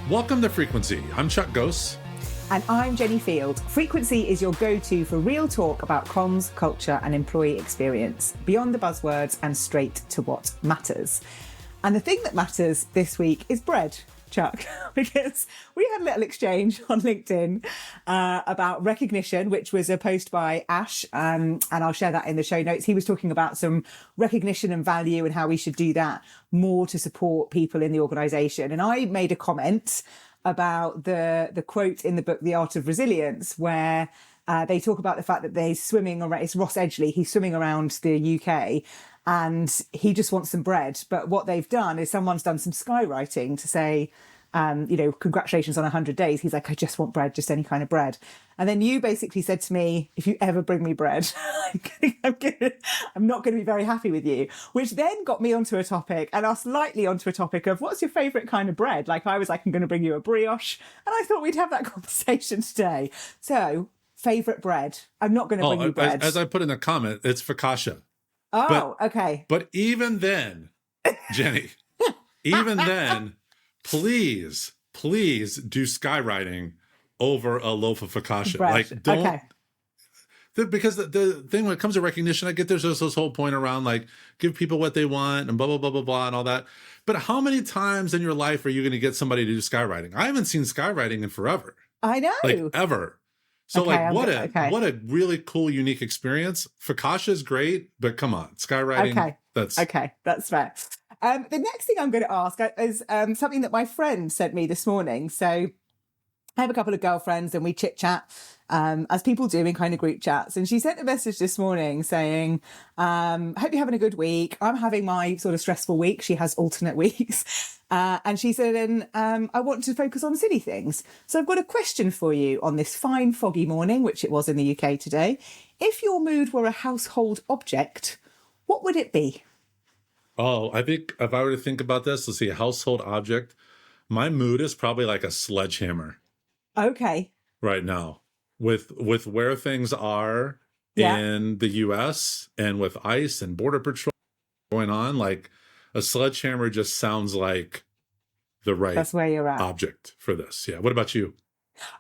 Welcome to Frequency. I'm Chuck Gose. And I'm Jenny Field. Frequency is your go-to for real talk about comms, culture and employee experience, beyond the buzzwords and straight to what matters. And the thing that matters this week is bread, Chuck, because we had a little exchange on LinkedIn about recognition, which was a post by Ash, and I'll share that in the show notes. He was talking about some recognition and value and how we should do that more to support people in the organisation. And I made a comment about the quote in the book, The Art of Resilience, where they talk about the fact that they're swimming around, it's Ross Edgley, he's swimming around the UK and he just wants some bread. But what they've done is someone's done some skywriting to say, congratulations on 100 days. He's like, I just want bread, just any kind of bread. And then you basically said to me, if you ever bring me bread, I'm not going to be very happy with you, which then got me onto a topic and us lightly onto a topic of what's your favourite kind of bread? Like I was like, I'm going to bring you a brioche. And I thought we'd have that conversation today. So favourite bread. I'm not going to bring you bread. As I put in the comment, it's focaccia. Okay. But even then, Jenny, please do skywriting over a loaf of focaccia. Bread. Like, don't. Okay. Because the thing when it comes to recognition, I get there's this whole point around like give people what they want and blah, blah, blah, blah, blah, and all that. But how many times in your life are you going to get somebody to do skywriting? I haven't seen skywriting in forever. I know. Like ever. So okay, what a really cool, unique experience. Focaccia is great, but come on, skywriting. Okay, that's fair. The next thing I'm going to ask is something that my friend sent me this morning. So I have a couple of girlfriends and we chit chat, as people do in kind of group chats. And she sent a message this morning saying, hope you're having a good week. I'm having my sort of stressful week. She has alternate weeks. And she said, I want to focus on silly things. So I've got a question for you on this fine foggy morning, which it was in the UK today. If your mood were a household object, what would it be? Oh, I think if I were to think about this, let's see, a household object, my mood is probably like a sledgehammer. Okay. Right now, with where things are in the US and with ICE and Border Patrol going on, like a sledgehammer just sounds like the right That's where you're at. Object for this. Yeah. What about you?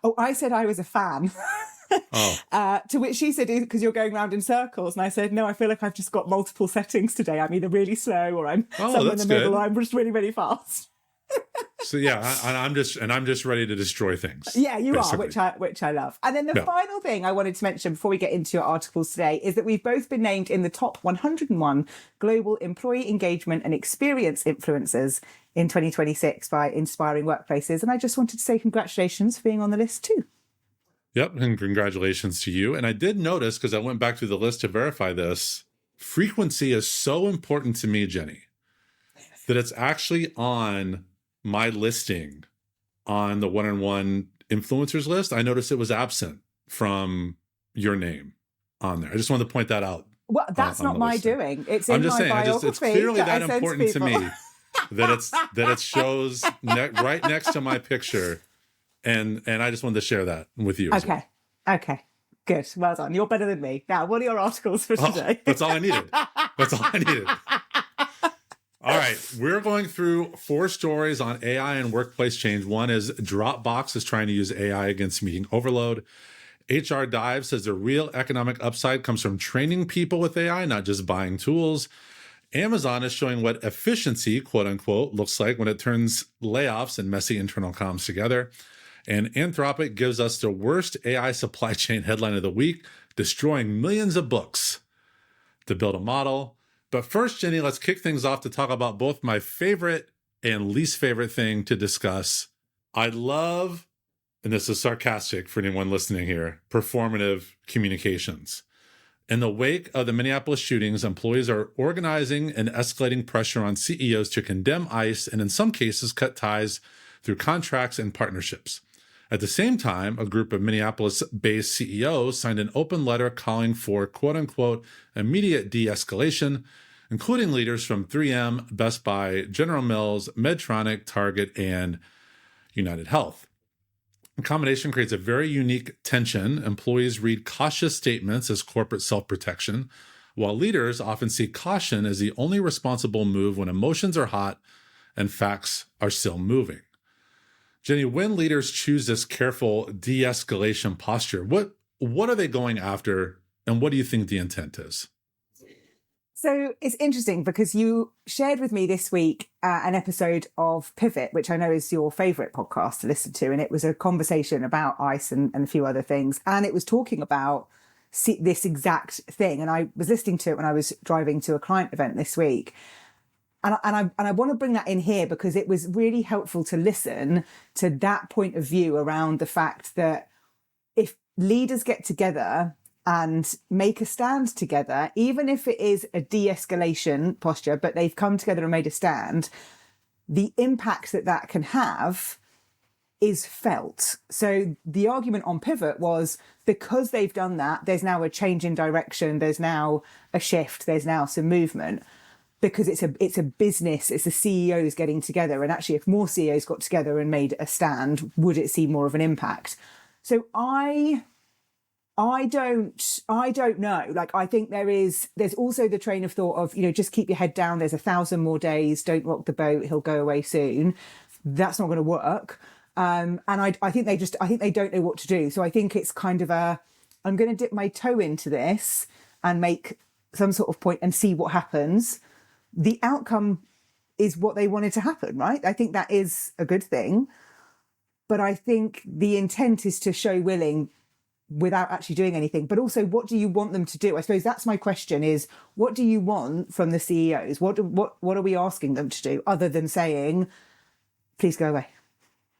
Oh, I said I was a fan. To which she said, because you're going round in circles. And I said, no, I feel like I've just got multiple settings today. I'm either really slow or I'm somewhere in the middle or I'm just really, really fast. So yeah, I'm just ready to destroy things. Yeah, you basically. are, which I love. And then the final thing I wanted to mention before we get into your articles today is that we've both been named in the top 101 global employee engagement and experience influencers in 2026 by Inspiring Workplaces. And I just wanted to say congratulations for being on the list too. Yep, and congratulations to you. And I did notice, because I went back through the list to verify this, frequency is so important to me, Jenny, that it's actually on my listing on the one-on-one influencers list. I noticed it was absent from your name on there. I just wanted to point that out. Well, that's not my doing. It's in my biography. It's clearly that important to me that it shows right next to my picture. And I just wanted to share that with you. Okay. Well. Okay. Good. Well done. You're better than me. Now, what are your articles for today? That's all I needed. All right. We're going through 4 stories on AI and workplace change. One is Dropbox is trying to use AI against meeting overload. HR Dive says the real economic upside comes from training people with AI, not just buying tools. Amazon is showing what efficiency, quote unquote, looks like when it turns layoffs and messy internal comms together. And Anthropic gives us the worst AI supply chain headline of the week, destroying millions of books to build a model. But first, Jenny, let's kick things off to talk about both my favorite and least favorite thing to discuss. I love, and this is sarcastic for anyone listening here, performative communications. In the wake of the Minneapolis shootings, employees are organizing and escalating pressure on CEOs to condemn ICE and in some cases cut ties through contracts and partnerships. At the same time, a group of Minneapolis-based CEOs signed an open letter calling for, quote-unquote, immediate de-escalation, including leaders from 3M, Best Buy, General Mills, Medtronic, Target, and United Health. The combination creates a very unique tension. Employees read cautious statements as corporate self-protection, while leaders often see caution as the only responsible move when emotions are hot and facts are still moving. Jenni, when leaders choose this careful de-escalation posture, what are they going after, and what do you think the intent is? So it's interesting because you shared with me this week an episode of Pivot, which I know is your favourite podcast to listen to. And it was a conversation about ICE and a few other things. And it was talking about this exact thing. And I was listening to it when I was driving to a client event this week. And I want to bring that in here because it was really helpful to listen to that point of view around the fact that if leaders get together and make a stand together, even if it is a de-escalation posture, but they've come together and made a stand, the impact that can have is felt. So the argument on Pivot was because they've done that, there's now a change in direction, there's now a shift, there's now some movement. Because it's a business, it's the CEOs getting together. And actually, if more CEOs got together and made a stand, would it see more of an impact? So I don't know. Like, I think there's also the train of thought of, just keep your head down. There's 1,000 more days. Don't rock the boat. He'll go away soon. That's not going to work. And I think they don't know what to do. So I think it's kind of I'm going to dip my toe into this and make some sort of point and see what happens. The outcome is what they wanted to happen, right? I think that is a good thing. But I think the intent is to show willing without actually doing anything. But also, what do you want them to do? I suppose that's my question is, what do you want from the CEOs? What are we asking them to do other than saying, please go away?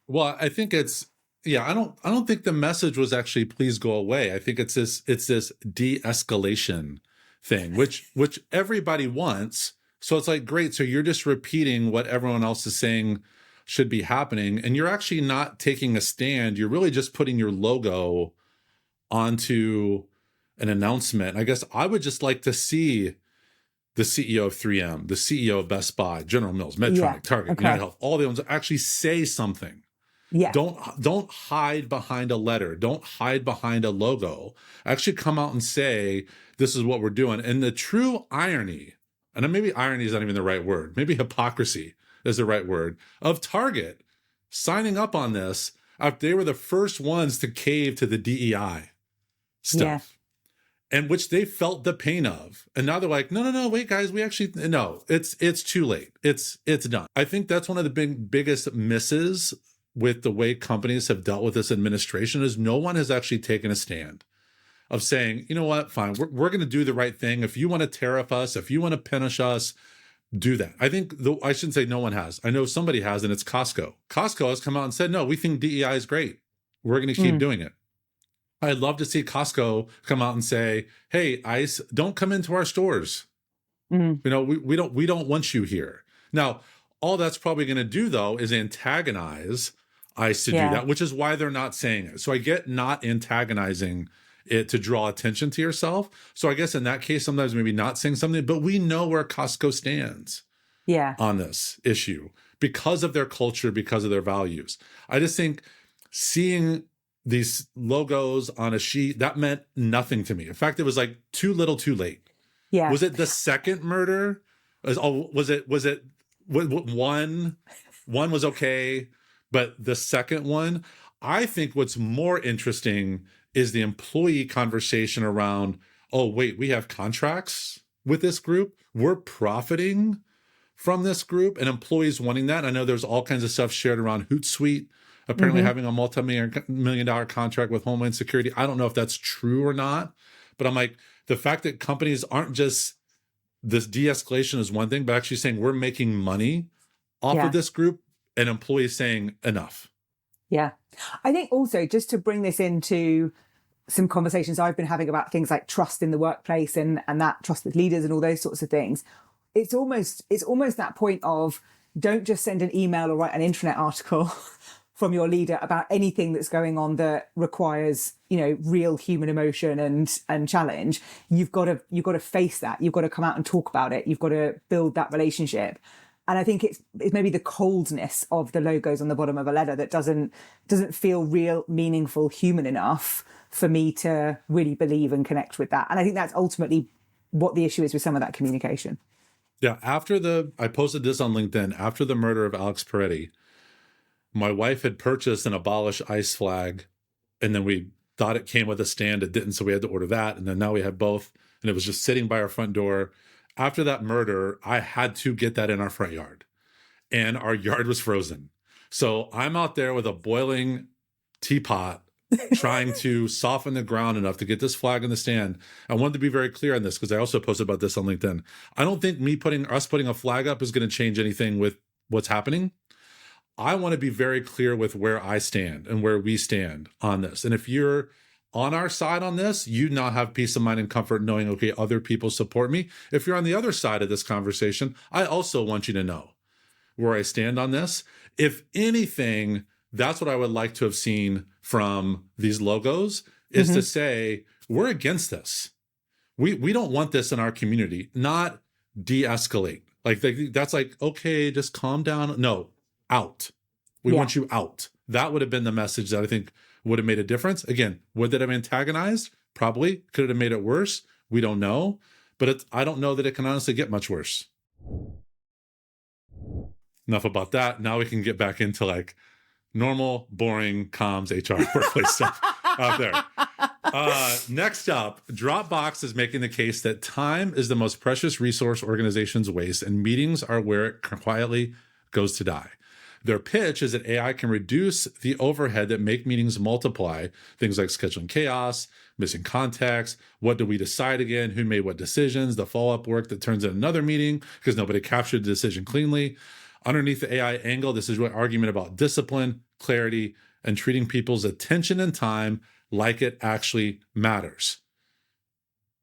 Well, I think I don't think the message was actually please go away. I think it's this de-escalation thing, which everybody wants. So it's like, great. So you're just repeating what everyone else is saying should be happening. And you're actually not taking a stand. You're really just putting your logo onto an announcement. I guess I would just like to see the CEO of 3M, the CEO of Best Buy, General Mills, Medtronic, Target, United Health, all the ones actually say something. Yeah. Don't hide behind a letter. Don't hide behind a logo. Actually come out and say, this is what we're doing. And the true irony, and maybe irony is not even the right word, maybe hypocrisy is the right word, of Target signing up on this after they were the first ones to cave to the DEI stuff, and which they felt the pain of. And now they're like, no, wait, guys, it's too late. It's done. I think that's one of the biggest misses with the way companies have dealt with this administration is no one has actually taken a stand of saying, you know what, fine, we're going to do the right thing. If you want to tariff us, if you want to punish us, do that. I think, I shouldn't say no one has. I know somebody has, and it's Costco. Costco has come out and said, no, we think DEI is great. We're going to keep doing it. I'd love to see Costco come out and say, hey, ICE, don't come into our stores. We don't want you here. Now, all that's probably going to do, though, is antagonize ICE to do that, which is why they're not saying it. So I get not antagonizing it to draw attention to yourself. So I guess in that case, sometimes maybe not saying something, but we know where Costco stands on this issue because of their culture, because of their values. I just think seeing these logos on a sheet, that meant nothing to me. In fact, it was like too little, too late. Yeah. Was it the second murder? Was it one was okay, but the second one, I think what's more interesting is the employee conversation around, oh, wait, we have contracts with this group. We're profiting from this group, and employees wanting that. I know there's all kinds of stuff shared around Hootsuite, apparently having a multi-million-dollar contract with Homeland Security. I don't know if that's true or not, but I'm like, the fact that companies aren't just, this de-escalation is one thing, but actually saying we're making money off of this group, and employees saying enough. Yeah. I think also, just to bring this into some conversations I've been having about things like trust in the workplace and that trust with leaders and all those sorts of things, it's almost that point of, don't just send an email or write an intranet article from your leader about anything that's going on that requires, real human emotion and challenge. You've got to face that. You've got to come out and talk about it. You've got to build that relationship. And I think it's maybe the coldness of the logos on the bottom of a letter that doesn't feel real, meaningful, human enough for me to really believe and connect with that. And I think that's ultimately what the issue is with some of that communication. Yeah. I posted this on LinkedIn, after the murder of Alex Peretti, my wife had purchased an abolish ICE flag, and then we thought it came with a stand. It didn't, so we had to order that. And then now we had both, and it was just sitting by our front door. After that murder, I had to get that in our front yard, and our yard was frozen. So I'm out there with a boiling teapot trying to soften the ground enough to get this flag in the stand. I wanted to be very clear on this because I also posted about this on LinkedIn. I don't think us putting a flag up is going to change anything with what's happening. I want to be very clear with where I stand and where we stand on this. And if you're on our side on this, you now have peace of mind and comfort knowing, okay, other people support me. If you're on the other side of this conversation, I also want you to know where I stand on this. If anything, that's what I would like to have seen from these logos is to say, we're against this. We don't want this in our community, not de-escalate. Like that's like, okay, just calm down. No, out. We want you out. That would have been the message that I think would have made a difference. Again, would that have antagonized? Probably. Could it have made it worse? We don't know. But I don't know that it can honestly get much worse. Enough about that. Now we can get back into like normal, boring comms, HR, workplace stuff out there. Next up, Dropbox is making the case that time is the most precious resource organizations waste, and meetings are where it quietly goes to die. Their pitch is that AI can reduce the overhead that make meetings multiply, things like scheduling chaos, missing context, what do we decide again, who made what decisions, the follow-up work that turns in another meeting because nobody captured the decision cleanly. Underneath the AI angle, this is an argument about discipline, clarity, and treating people's attention and time like it actually matters.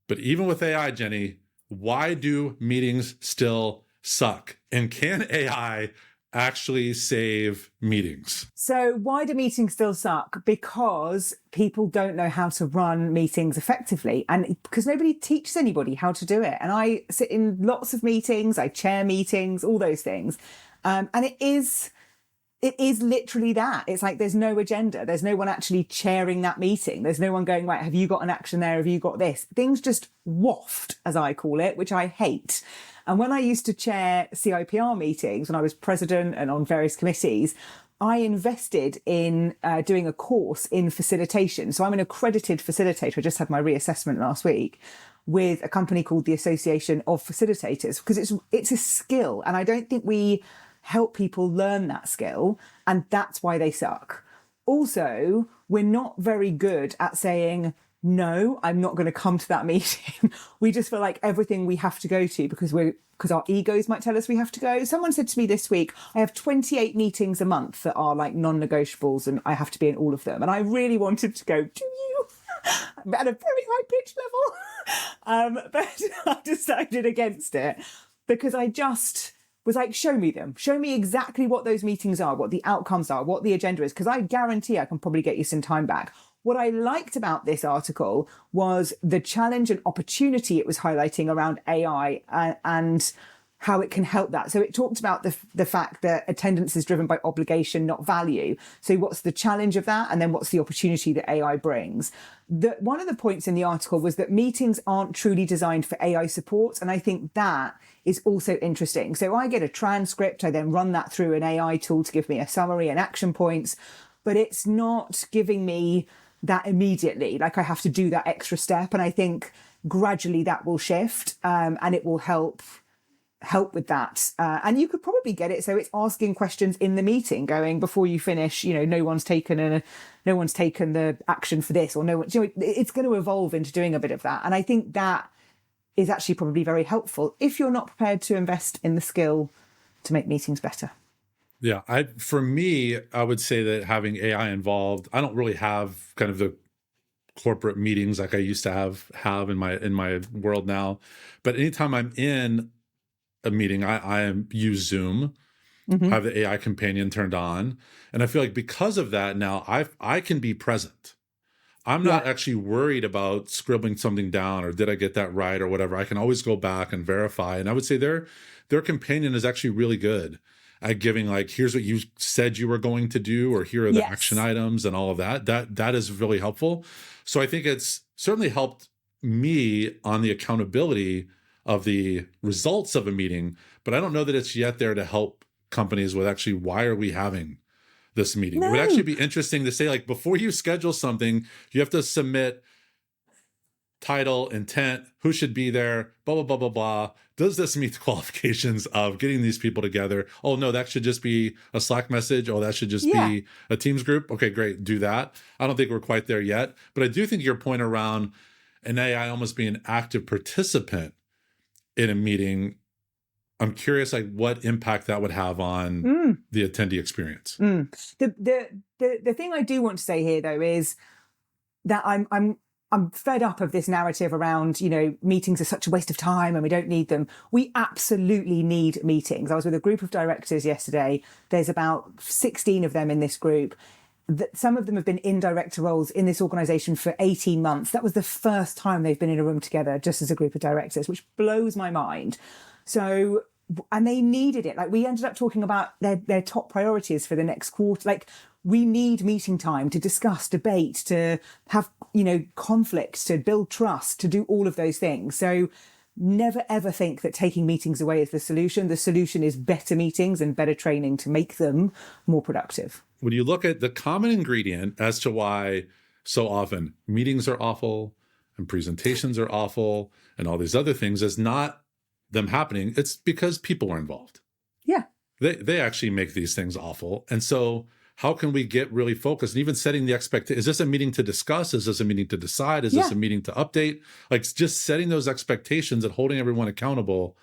But even with AI, Jenny, why do meetings still suck? And can AI actually save meetings? So why do meetings still suck? Because people don't know how to run meetings effectively, and because nobody teaches anybody how to do it. And I sit in lots of meetings, I chair meetings, all those things. And it is literally that. It's like there's no agenda. There's no one actually chairing that meeting. There's no one going, right, have you got an action there? Have you got this? Things just waft, as I call it, which I hate. And when I used to chair CIPR meetings, when I was president and on various committees, I invested in doing a course in facilitation. So I'm an accredited facilitator. I just had my reassessment last week with a company called the Association of Facilitators, because it's a skill. And I don't think we help people learn that skill, and that's why they suck. Also, we're not very good at saying, no, I'm not going to come to that meeting. We just feel like everything we have to go to because our egos might tell us we have to go. Someone said to me this week, I have 28 meetings a month that are like non-negotiables and I have to be in all of them. And I really wanted to go, do you? At a very high pitch level. But I decided against it because I just was like, show me them. Show me exactly what those meetings are, what the outcomes are, what the agenda is, because I guarantee I can probably get you some time back. What I liked about this article was the challenge and opportunity it was highlighting around AI and how it can help that. So it talked about the fact that attendance is driven by obligation, not value. So what's the challenge of that? And then what's the opportunity that AI brings? One of the points in the article was that meetings aren't truly designed for AI support. And I think that is also interesting. So I get a transcript, I then run that through an AI tool to give me a summary and action points, but it's not giving me that immediately. Like I have to do that extra step. And I think gradually that will shift and it will help with that. And you could probably get it so it's asking questions in the meeting, going before you finish, no one's taken the action for this, or it's going to evolve into doing a bit of that. And I think that is actually probably very helpful if you're not prepared to invest in the skill to make meetings better. Yeah, for me, I would say that having AI involved, I don't really have kind of the corporate meetings like I used to have in my world now. But anytime I'm in a meeting, I use Zoom, have the AI companion turned on, and I feel like because of that now, I can be present. I'm not actually worried about scribbling something down or did I get that right or whatever. I can always go back and verify. And I would say their companion is actually really good at giving like, here's what you said you were going to do, or here are the action items and all of that. That is really helpful. So I think it's certainly helped me on the accountability of the results of a meeting, but I don't know that it's yet there to help companies with actually, why are we having this meeting. No. It would actually be interesting to say, like, before you schedule something, you have to submit title, intent, who should be there, blah, blah, blah, blah, blah. Does this meet the qualifications of getting these people together? Oh, no, that should just be a Slack message. Oh, that should just be a Teams group. Okay, great. Do that. I don't think we're quite there yet. But I do think your point around an AI almost being an active participant in a meeting, I'm curious, like, what impact that would have on the attendee experience. The thing I do want to say here, though, is that I'm fed up of this narrative around, meetings are such a waste of time and we don't need them. We absolutely need meetings. I was with a group of directors yesterday. There's about 16 of them in this group. Some of them have been in director roles in this organisation for 18 months. That was the first time they've been in a room together just as a group of directors, which blows my mind. So, and they needed it. Like, we ended up talking about their top priorities for the next quarter. Like, we need meeting time to discuss, debate, to have, conflict, to build trust, to do all of those things. So never, ever think that taking meetings away is the solution. The solution is better meetings and better training to make them more productive. When you look at the common ingredient as to why so often meetings are awful and presentations are awful and all these other things, is not them happening. It's because people are involved. Yeah. They actually make these things awful. And so how can we get really focused and even setting the expectation? Is this a meeting to discuss? Is this a meeting to decide? Is this a meeting to update? Like, just setting those expectations and holding everyone accountable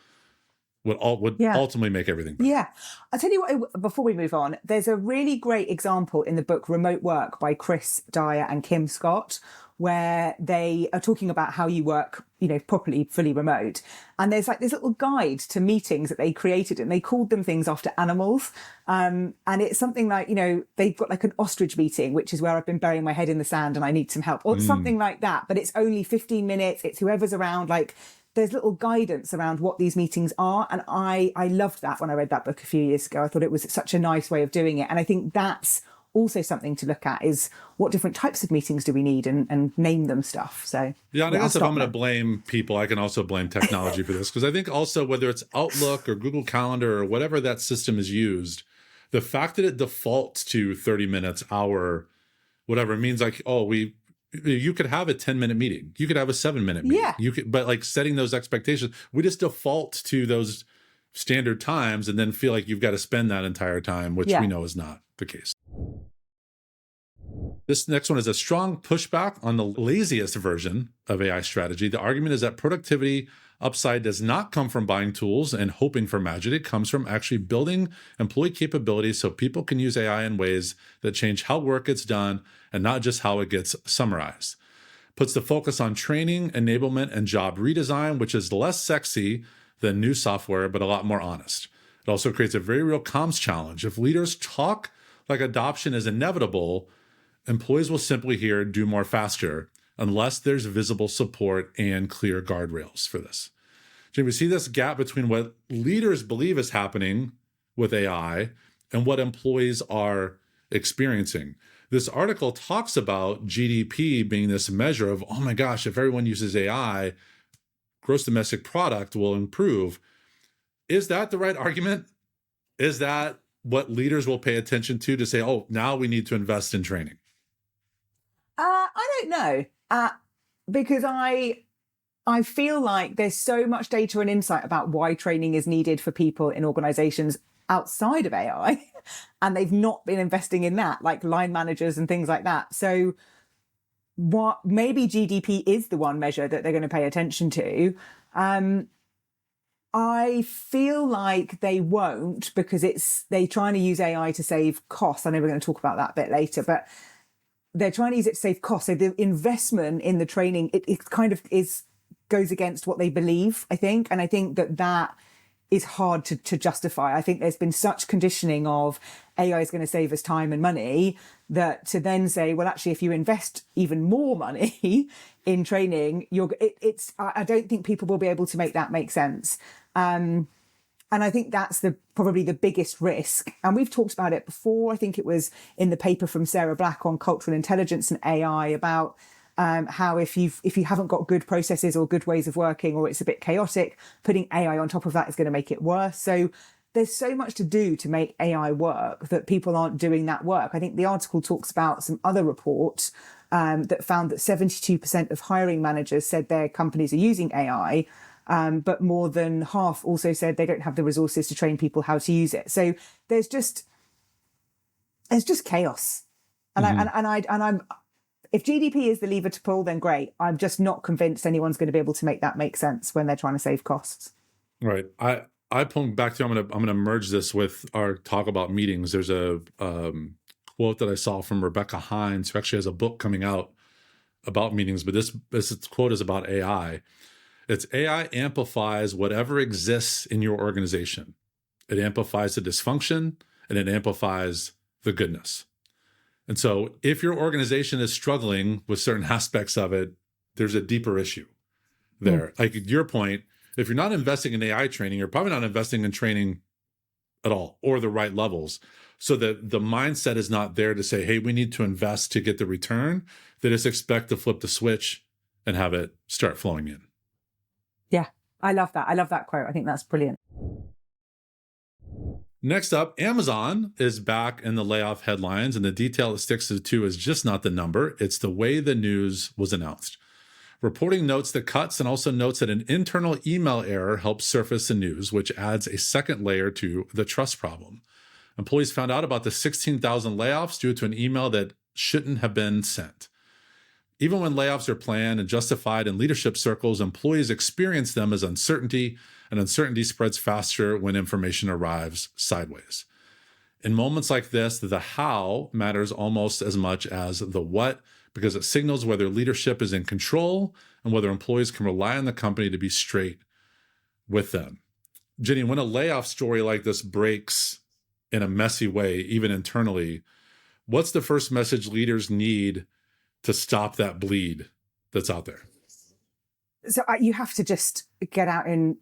would ultimately make everything better. Yeah. I'll tell you what, before we move on, there's a really great example in the book Remote Work by Chris Dyer and Kim Scott, where they are talking about how you work, properly, fully remote. And there's like this little guide to meetings that they created, and they called them things after animals. And it's something like, they've got like an ostrich meeting, which is where I've been burying my head in the sand and I need some help, or something like that. But it's only 15 minutes. It's whoever's around. Like, there's little guidance around what these meetings are. And I loved that when I read that book a few years ago. I thought it was such a nice way of doing it. And I think that's also something to look at, is what different types of meetings do we need, and name them stuff. So yeah, and I guess if I'm going to blame people, I can also blame technology for this, because I think also whether it's Outlook or Google Calendar or whatever that system is used, the fact that it defaults to 30 minutes, hour, whatever, means like, you could have a 10-minute meeting, you could have a 7-minute meeting, but like setting those expectations, we just default to those standard times and then feel like you've got to spend that entire time, which we know is not the case. This next one is a strong pushback on the laziest version of AI strategy. The argument is that productivity upside does not come from buying tools and hoping for magic. It comes from actually building employee capabilities so people can use AI in ways that change how work gets done and not just how it gets summarized. Puts the focus on training, enablement, and job redesign, which is less sexy than new software, but a lot more honest. It also creates a very real comms challenge. If leaders talk like adoption is inevitable, employees will simply hear do more faster unless there's visible support and clear guardrails for this. Jim, we see this gap between what leaders believe is happening with AI and what employees are experiencing. This article talks about GDP being this measure of, oh my gosh, if everyone uses AI, gross domestic product will improve. Is that the right argument? Is that what leaders will pay attention to say, oh, now we need to invest in training? I don't know, because I feel like there's so much data and insight about why training is needed for people in organizations outside of AI, and they've not been investing in that, like line managers and things like that. So maybe GDP is the one measure that they're going to pay attention to. I feel like they won't, because they're trying to use AI to save costs. I know we're going to talk about that a bit later, but they're trying to use it to save costs. So the investment in the training, it kind of goes against what they believe, I think. And I think that is hard to justify. I think there's been such conditioning of AI is going to save us time and money, that to then say, well, actually, if you invest even more money in training, I don't think people will be able to make that make sense. And I think that's probably the biggest risk. And we've talked about it before. I think it was in the paper from Sarah Black on cultural intelligence and AI about how if you haven't got good processes or good ways of working, or it's a bit chaotic, putting AI on top of that is going to make it worse. So there's so much to do to make AI work that people aren't doing that work. I think the article talks about some other reports that found that 72% of hiring managers said their companies are using AI, but more than half also said they don't have the resources to train people how to use it. So there's just chaos. And I'm if GDP is the lever to pull, then great. I'm just not convinced anyone's going to be able to make that make sense when they're trying to save costs. Right. I point back to, I'm gonna merge this with our talk about meetings. There's a quote that I saw from Rebecca Hines, who actually has a book coming out about meetings, but this quote is about AI. It's AI amplifies whatever exists in your organization. It amplifies the dysfunction and it amplifies the goodness. And so if your organization is struggling with certain aspects of it, there's a deeper issue there. Like your point, if you're not investing in AI training, you're probably not investing in training at all or the right levels. So that the mindset is not there to say, hey, we need to invest to get the return. They just expect to flip the switch and have it start flowing in. Yeah, I love that. I love that quote. I think that's brilliant. Next up, Amazon is back in the layoff headlines, and the detail it sticks to is just not the number. It's the way the news was announced. Reporting notes the cuts and also notes that an internal email error helped surface the news, which adds a second layer to the trust problem. Employees found out about the 16,000 layoffs due to an email that shouldn't have been sent. Even when layoffs are planned and justified in leadership circles, employees experience them as uncertainty, and uncertainty spreads faster when information arrives sideways. In moments like this, the how matters almost as much as the what, because it signals whether leadership is in control and whether employees can rely on the company to be straight with them. Jenni, when a layoff story like this breaks in a messy way, even internally, what's the first message leaders need to stop that bleed that's out there? So you have to just get out in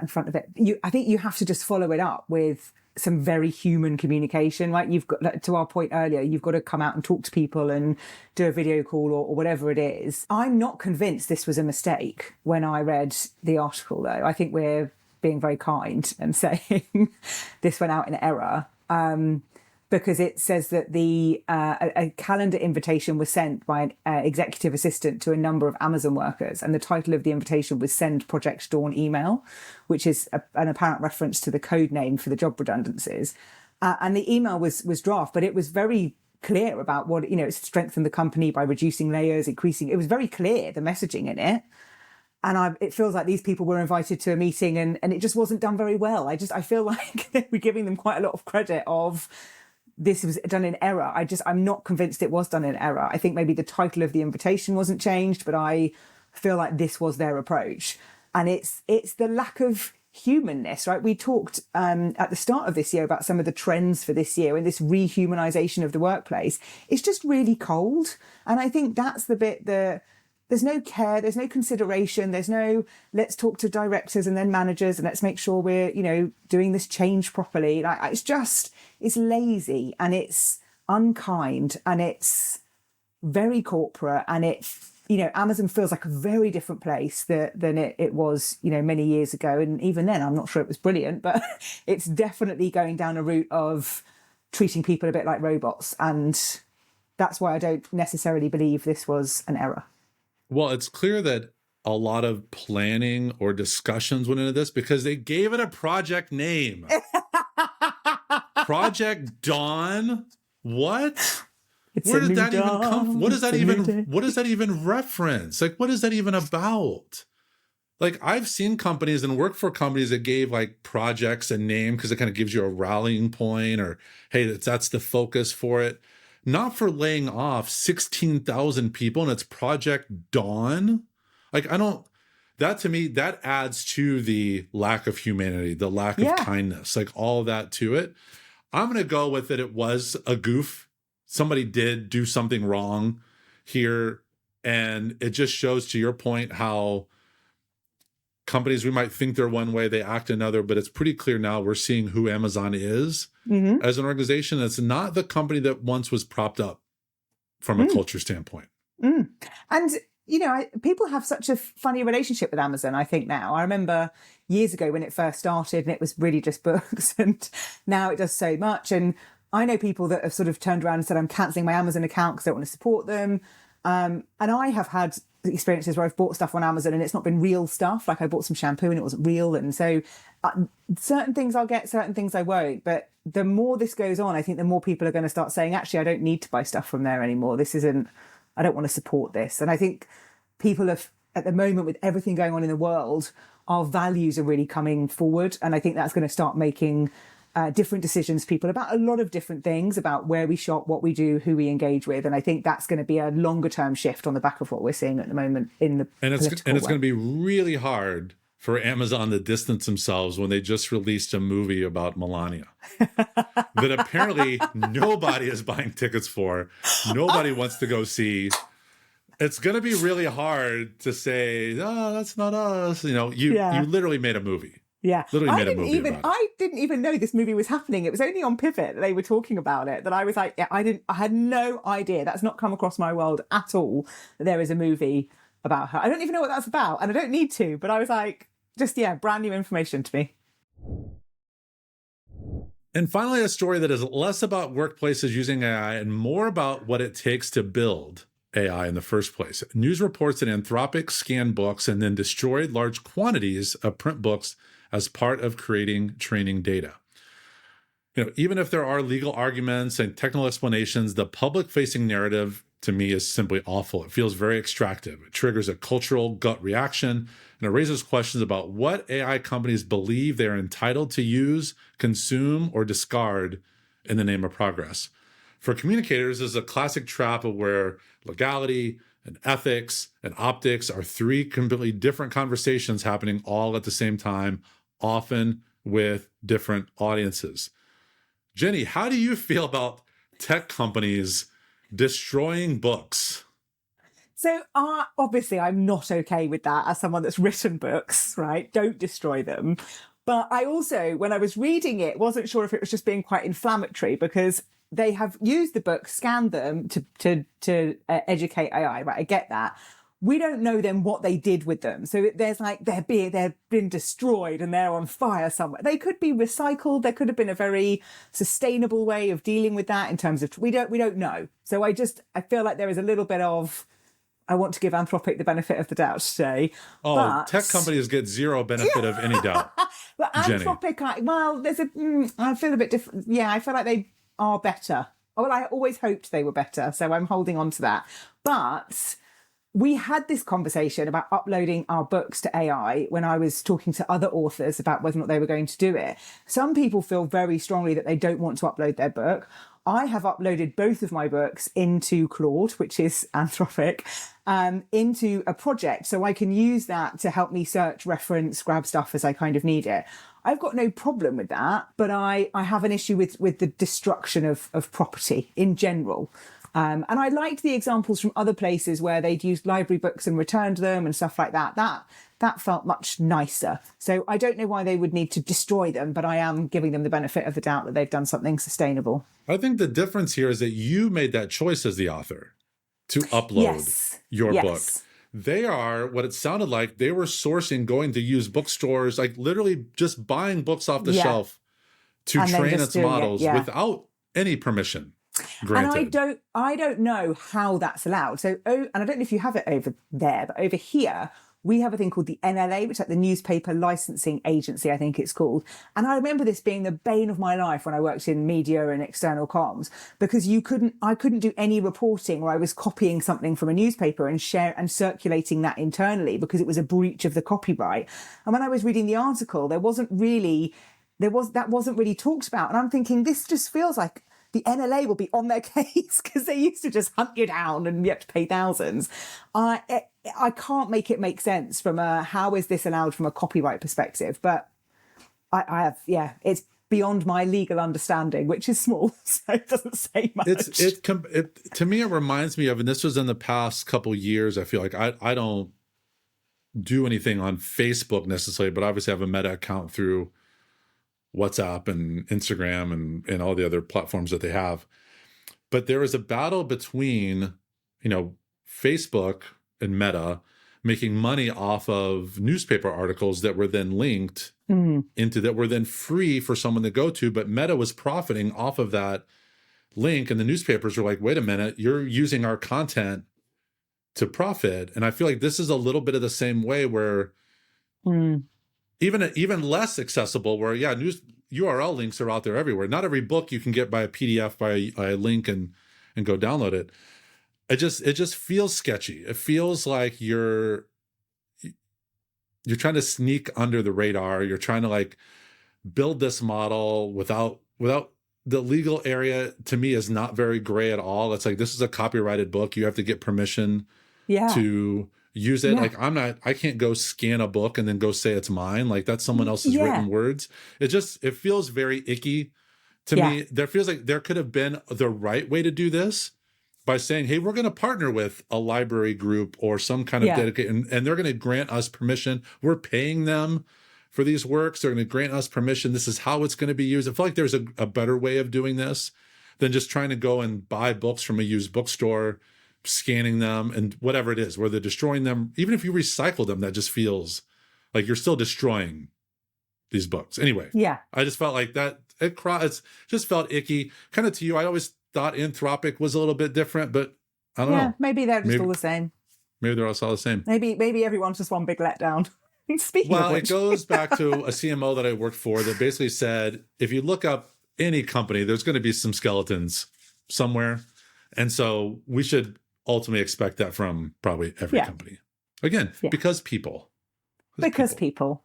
front of it. I think you have to just follow it up with some very human communication. Like you've got, like, to our point earlier, you've got to come out and talk to people and do a video call or whatever it is. I'm not convinced this was a mistake when I read the article, though. I think we're being very kind and saying this went out in error. Because it says that a calendar invitation was sent by an executive assistant to a number of Amazon workers, and the title of the invitation was Send Project Dawn Email, which is an apparent reference to the code name for the job redundancies. And the email was draft, but it was very clear about what, it's strengthened the company by reducing layers, increasing. It was very clear, the messaging in it. And it feels like these people were invited to a meeting and it just wasn't done very well. I feel like we're giving them quite a lot of credit of, this was done in error. I'm not convinced it was done in error. I think maybe the title of the invitation wasn't changed, but I feel like this was their approach. And it's the lack of humanness, right? We talked at the start of this year about some of the trends for this year and this rehumanization of the workplace. It's just really cold. And I think that's the bit that there's no care, there's no consideration, there's no, let's talk to directors and then managers and let's make sure we're, doing this change properly. Like, it's lazy and it's unkind and it's very corporate and Amazon feels like a very different place than it was, many years ago. And even then, I'm not sure it was brilliant, but it's definitely going down a route of treating people a bit like robots. And that's why I don't necessarily believe this was an error. Well, it's clear that a lot of planning or discussions went into this because they gave it a project name. Project Dawn? What? Where did that even come from? What does that even reference? Like, what is that even about? Like, I've seen companies and worked for companies that gave like projects a name because it kind of gives you a rallying point or, hey, that's the focus for it. Not for laying off 16,000 people and it's Project Dawn. Like, that to me, that adds to the lack of humanity, the lack of kindness, like all of that to it. I'm going to go with it. It was a goof. Somebody did do something wrong here. And it just shows, to your point, how companies, we might think they're one way, they act another, but it's pretty clear now we're seeing who Amazon is as an organization. It's not the company that once was propped up from a culture standpoint. And people have such a funny relationship with Amazon, I think now. I remember years ago when it first started and it was really just books, and now it does so much. And I know people that have sort of turned around and said, I'm cancelling my Amazon account because I don't want to support them. And I have had experiences where I've bought stuff on Amazon and it's not been real stuff. Like I bought some shampoo and it wasn't real. And so certain things I'll get, certain things I won't. But the more this goes on, I think the more people are going to start saying, actually, I don't need to buy stuff from there anymore. I don't want to support this. And I think people have, at the moment, with everything going on in the world, our values are really coming forward. And I think that's going to start making different decisions for people about a lot of different things, about where we shop, what we do, who we engage with. And I think that's going to be a longer term shift on the back of what we're seeing at the moment in the it's going to be really hard for Amazon to distance themselves when they just released a movie about Melania that apparently nobody is buying tickets for. Nobody wants to go see. It's going to be really hard to say, oh, that's not us. You literally made a movie. Yeah, Literally made a movie about it. I didn't even know this movie was happening. It was only on Pivot that they were talking about it that I was like, I had no idea. That's not come across my world at all, that there is a movie about her. I don't even know what that's about, and I don't need to, but I was like, brand new information to me. And finally, a story that is less about workplaces using AI and more about what it takes to build AI in the first place. News reports that Anthropic scanned books and then destroyed large quantities of print books as part of creating training data. Even if there are legal arguments and technical explanations, the public-facing narrative, to me, is simply awful. It feels very extractive. It triggers a cultural gut reaction, and it raises questions about what AI companies believe they are entitled to use, consume, or discard in the name of progress. For communicators, this is a classic trap of where legality and ethics and optics are three completely different conversations happening all at the same time, often with different audiences. Jenni, how do you feel about tech companies destroying books? So obviously I'm not okay with that as someone that's written books, right? Don't destroy them. But I also, when I was reading it, wasn't sure if it was just being quite inflammatory because they have used the book, scanned them to educate AI, right? I get that. We don't know then what they did with them. So there's like, they've been destroyed and they're on fire somewhere. They could be recycled. There could have been a very sustainable way of dealing with that in terms of, we don't know. So I feel like there is a little bit of, I want to give Anthropic the benefit of the doubt today. But tech companies get zero benefit of any doubt. But Anthropic, I feel a bit different. Yeah, I feel like they are better. Well, I always hoped they were better, so I'm holding on to that. But we had this conversation about uploading our books to AI when I was talking to other authors about whether or not they were going to do it. Some people feel very strongly that they don't want to upload their book. I have uploaded both of my books into Claude, which is Anthropic, into a project. So I can use that to help me search, reference, grab stuff as I kind of need it. I've got no problem with that, but I have an issue with the destruction of property in general. And I liked the examples from other places where they'd used library books and returned them and stuff like that. That felt much nicer. So I don't know why they would need to destroy them, but I am giving them the benefit of the doubt that they've done something sustainable. I think the difference here is that you made that choice as the author to upload your book. They are, what it sounded like, they were sourcing, going to use bookstores, like literally just buying books off the shelf to train its models without any permission granted. And I don't know how that's allowed. So, and I don't know if you have it over there, but over here, we have a thing called the NLA, which is like the Newspaper Licensing Agency, I think it's called. And I remember this being the bane of my life when I worked in media and external comms, because I couldn't do any reporting where I was copying something from a newspaper and circulating that internally because it was a breach of the copyright. And when I was reading the article, that wasn't really talked about. And I'm thinking, this just feels like the NLA will be on their case because they used to just hunt you down and you have to pay thousands. I can't make it make sense from how is this allowed from a copyright perspective, but it's beyond my legal understanding, which is small, so it doesn't say much. To me, it reminds me of, and this was in the past couple of years, I feel like I don't do anything on Facebook necessarily, but obviously I have a Meta account through WhatsApp and Instagram and all the other platforms that they have. But there is a battle between, Facebook and Meta making money off of newspaper articles that were then linked into that were then free for someone to go to, but Meta was profiting off of that link, and the newspapers were like, wait a minute, you're using our content to profit. And I feel like this is a little bit of the same way where even less accessible, where news URL links are out there everywhere. Not every book you can get by a PDF by a link and go download it. It just feels sketchy. It feels like you're trying to sneak under the radar. You're trying to like build this model without the legal area. To me, is not very gray at all. It's like, this is a copyrighted book. You have to get permission to use it. Like I can't go scan a book and then go say it's mine. Like that's someone else's written words. It feels very icky to me. There feels like there could have been the right way to do this by saying, hey, we're going to partner with a library group or some kind of dedicated, and they're going to grant us permission. We're paying them for these works. They're going to grant us permission. This is how it's going to be used. I feel like there's a better way of doing this than just trying to go and buy books from a used bookstore, scanning them and whatever it is, where they're destroying them. Even if you recycle them, that just feels like you're still destroying these books. Anyway, I just felt like that. It just felt icky. Kind of to you, I always thought Anthropic was a little bit different, but I don't know. Maybe they're just all the same. Maybe they're all the same. Maybe everyone's just one big letdown. Speaking of which. It goes back to a CMO that I worked for that basically said, if you look up any company, there's going to be some skeletons somewhere. And so we should ultimately expect that from probably every company. Again, because people. Because people.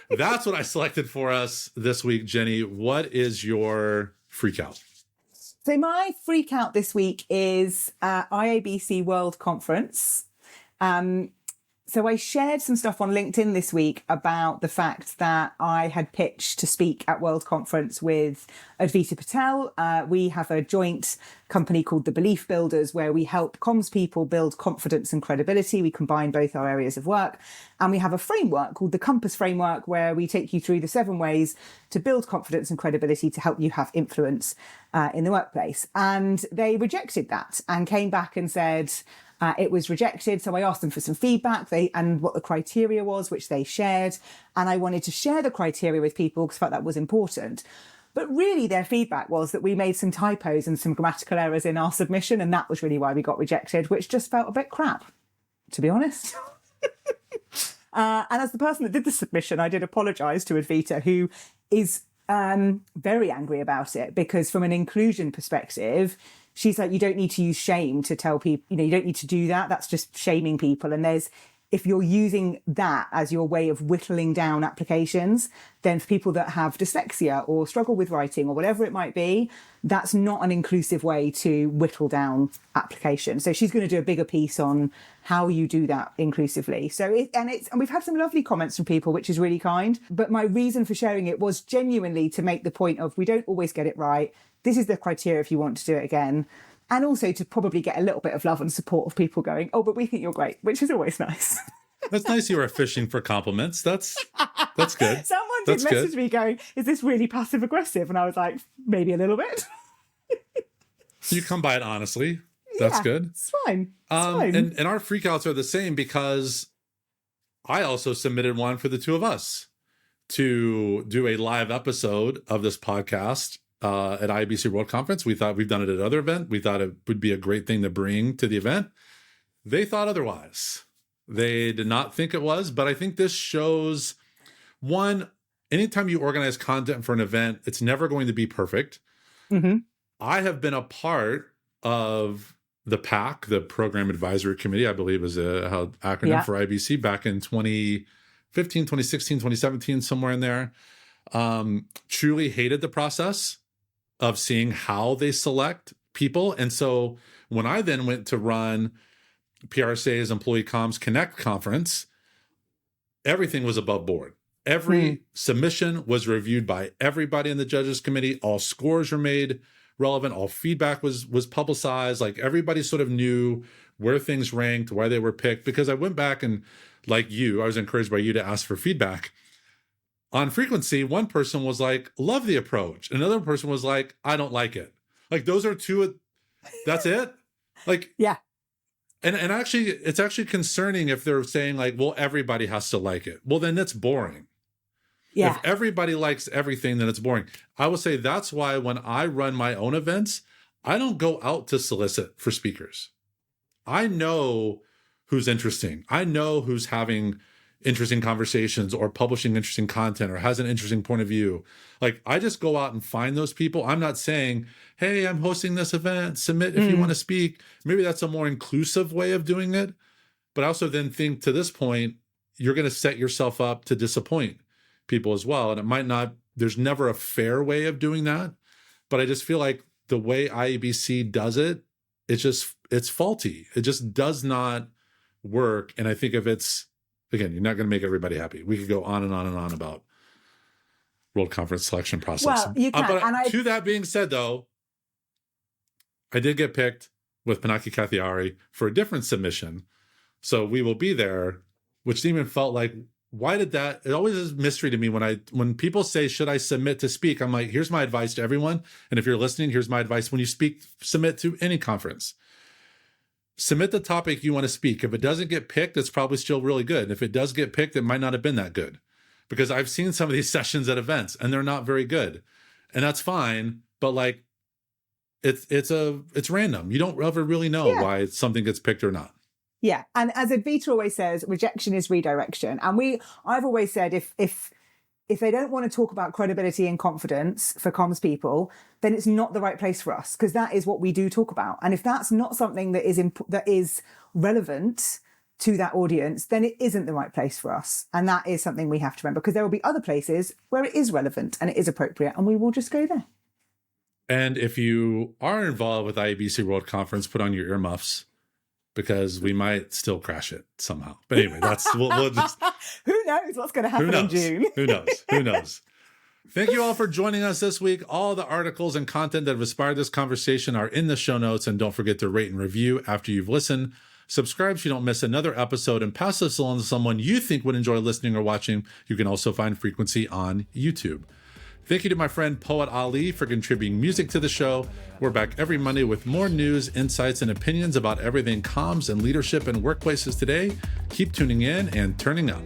That's what I selected for us this week. Jenny, what is your freak out? So my freak out this week is IABC World Conference. So I shared some stuff on LinkedIn this week about the fact that I had pitched to speak at World Conference with Advita Patel. We have a joint company called The Belief Builders, where we help comms people build confidence and credibility. We combine both our areas of work. And we have a framework called the Compass Framework, where we take you through the 7 ways to build confidence and credibility to help you have influence in the workplace. And they rejected that and came back and said, it was rejected. So I asked them for some feedback and what the criteria was, which they shared. And I wanted to share the criteria with people because I felt that was important. But really their feedback was that we made some typos and some grammatical errors in our submission. And that was really why we got rejected, which just felt a bit crap, to be honest. And as the person that did the submission, I did apologise to Advita, who is very angry about it, because from an inclusion perspective, she's like, you don't need to use shame to tell people, you don't need to do that. That's just shaming people. And if you're using that as your way of whittling down applications, then for people that have dyslexia or struggle with writing or whatever it might be, that's not an inclusive way to whittle down applications. So she's going to do a bigger piece on how you do that inclusively. And we've had some lovely comments from people, which is really kind. But my reason for sharing it was genuinely to make the point of, we don't always get it right. This is the criteria if you want to do it again. And also to probably get a little bit of love and support of people going, oh, but we think you're great, which is always nice. That's nice you were fishing for compliments. That's good. Someone did message me going, is this really passive aggressive? And I was like, maybe a little bit. You come by it honestly. That's good. It's fine. It's fine. And our freakouts are the same, because I also submitted one for the two of us to do a live episode of this podcast at IABC World Conference. We thought, we've done it at other event. We thought it would be a great thing to bring to the event. They thought otherwise. They did not think it was, but I think this shows, one, anytime you organize content for an event, it's never going to be perfect. Mm-hmm. I have been a part of the PAC, the Program Advisory Committee, I believe is a acronym for IBC, back in 2015, 2016, 2017, somewhere in there. Truly hated the process of seeing how they select people. And so when I then went to run PRSA's Employee Comms Connect conference, everything was above board. Every submission was reviewed by everybody in the judges committee. All scores were made relevant. All feedback was publicized. Like, everybody sort of knew where things ranked, why they were picked. Because I went back and, like you, I was encouraged by you to ask for feedback. On frequency, one person was like, love the approach. Another person was like, I don't like it. Like, those are two, that's it? Like, yeah. And actually, it's actually concerning if they're saying like, well, everybody has to like it. Well, then it's boring. Yeah. If everybody likes everything, then it's boring. I will say that's why when I run my own events, I don't go out to solicit for speakers. I know who's interesting. I know who's having interesting conversations or publishing interesting content or has an interesting point of view. Like, I just go out and find those people. I'm not saying, hey, I'm hosting this event, submit if you want to speak. Maybe that's a more inclusive way of doing it. But I also then think, to this point, you're going to set yourself up to disappoint people as well. And it might not, there's never a fair way of doing that. But I just feel like the way IABC does it, it's faulty. It just does not work. And I think if it's, again, you're not going to make everybody happy. We could go on and on and on about World Conference selection process. Well, you can. But to that being said, though, I did get picked with Pinaki Kathiari for a different submission. So we will be there, which even felt like, why did that? It always is a mystery to me when people say, should I submit to speak? I'm like, here's my advice to everyone. And if you're listening, here's my advice. When you speak, submit to any conference. Submit the topic you want to speak. If it doesn't get picked, it's probably still really good. And if it does get picked, it might not have been that good. Because I've seen some of these sessions at events and they're not very good. And that's fine. But like, it's random. You don't ever really know why something gets picked or not. Yeah. And as Advita always says, rejection is redirection. And I've always said, if they don't want to talk about credibility and confidence for comms people, then it's not the right place for us, because that is what we do talk about. And if that's not something that is relevant to that audience, then it isn't the right place for us. And that is something we have to remember, because there will be other places where it is relevant and it is appropriate, and we will just go there. And if you are involved with IABC World Conference, put on your earmuffs, because we might still crash it somehow. But anyway, we'll just... Who knows what's going to happen in June? Who knows? Thank you all for joining us this week. All the articles and content that have inspired this conversation are in the show notes. And don't forget to rate and review after you've listened. Subscribe so you don't miss another episode, and pass this along to someone you think would enjoy listening or watching. You can also find Frequency on YouTube. Thank you to my friend Poet Ali for contributing music to the show. We're back every Monday with more news, insights, and opinions about everything comms and leadership in workplaces today. Keep tuning in and turning up.